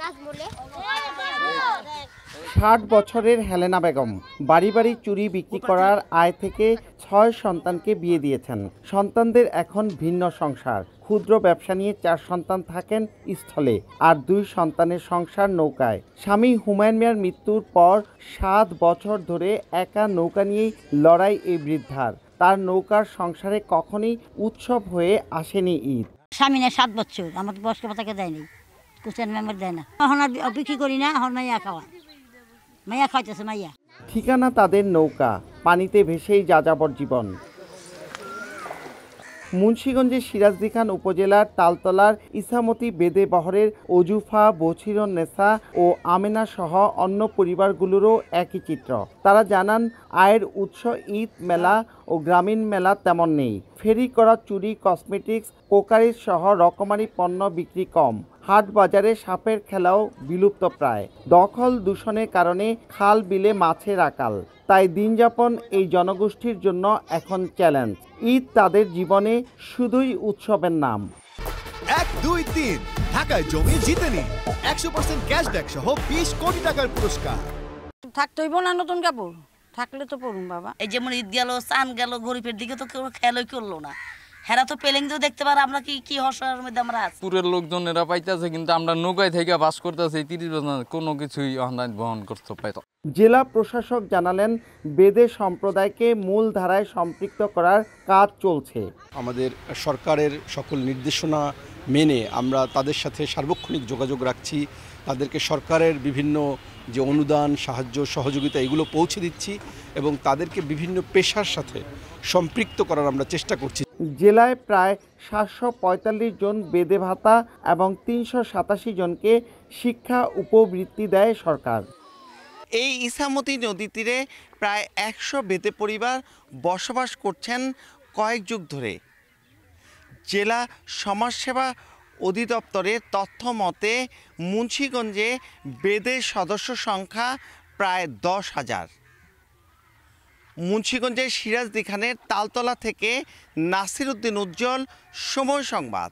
60 বছরের হেলেনা বেগম বাড়ি বাড়ি চুরি বিক্রি করার আয় থেকে 6 সন্তানকে বিয়ে দিয়েছেন। সন্তানদের এখন ভিন্ন সংসার। ক্ষুদ্র ব্যবসা নিয়ে 4 সন্তান থাকেন স্থলে, আর 2 সন্তানের সংসার নৌকায়। স্বামী হুমায়ুন মিয়ার মৃত্যুর পর 7 বছর ধরে একা নৌকা নিয়েই লড়াই এই বৃদ্ধার। তার নৌকার সংসারে কখনই উৎসব হয়ে আসেনি ঈদ। স্বামী না 7 বছর আমার বয়স্ক ভাতাকে দেয়নি, কুচেন মেম্বার দেয় না। এখন আর বিক্রি করি না, এখন মাইয়া খাওয়া, মাইয়া খাইতেছে মাইয়া। ঠিকানা তাদের নৌকা, পানিতে ভেসেই যাযাবর জীবন। মুন্সিগঞ্জের সিরাজদিখান উপজেলার তালতলার ইসামতি বেদে বহরের ওজুফা, বছিরন নেসা ও আমেনা সহ অন্য পরিবারগুলোরও একই চিত্র। তারা জানান, আয়ের উৎস ঈদ মেলা ও গ্রামীণ মেলা তেমন নেই। ফেরি করা চুরি, কসমেটিক্স, কোকারিজ সহ রকমারি পণ্য বিক্রি কম। হাট বাজারে সাপের খেলাও বিলুপ্ত প্রায়। দখল দূষণের কারণে খাল বিলে মাছের আকাল। তাই দিনযাপন এই জনগোষ্ঠীর জন্য এখন চ্যালেঞ্জ। ঈদ তাদের জীবনে শুধুই উৎসবের নাম। 1, 2, 3 ঢাকায় জমি জিতে নিন 100% ক্যাশব্যাক সহ 20 কোটি টাকার পুরস্কার। থাকতে হইব না নতুন কাপড়, থাকলে তো পড়ুন বাবা। এই যেমন ঈদ গেল, চান গেল, গরিবের দিকে তো কেউ খেয়ালই করলো না। হেরা তো পেলেন তো দেখতে পারে, আমরা কি হর্ষের মধ্যে আমরা আছি। পুরের লোকজন এরা পাইতেছে, কিন্তু আমরা নৌকায় থেকে বাস করতেছি 30 বছর, কোনো কিছুই বহন করতে পাইত। জেলা প্রশাসক জানালেন, বেদে সম্প্রদায়কে মূল ধারায় সম্পৃক্ত করার কাজ চলছে। আমাদের সরকারের সকল নির্দেশনা মেনে আমরা তাদের সাথে সার্বক্ষণিক যোগাযোগ রাখছি। তাদেরকে সরকারের বিভিন্ন যে অনুদান, সাহায্য, সহযোগিতা এগুলো পৌঁছে দিচ্ছি এবং তাদেরকে বিভিন্ন পেশার সাথে সম্পৃক্ত করার আমরা চেষ্টা করছি। জেলায় প্রায় 745 জন বেদে ভাতা এবং 387 জনকে শিক্ষা উপবৃত্তি দেয় সরকার। এই ইসামতি নদী তীরে প্রায় 100 বেদে পরিবার বসবাস করছেন কয়েক যুগ ধরে। জেলা সমাজসেবা অধিদপ্তরের তথ্য মতে মুন্সিগঞ্জে বেদের সদস্য সংখ্যা প্রায় 10,000। মুন্সিগঞ্জের সিরাজদিখানের তালতলা থেকে নাসির উদ্দিন উজ্জ্বল, সময় সংবাদ।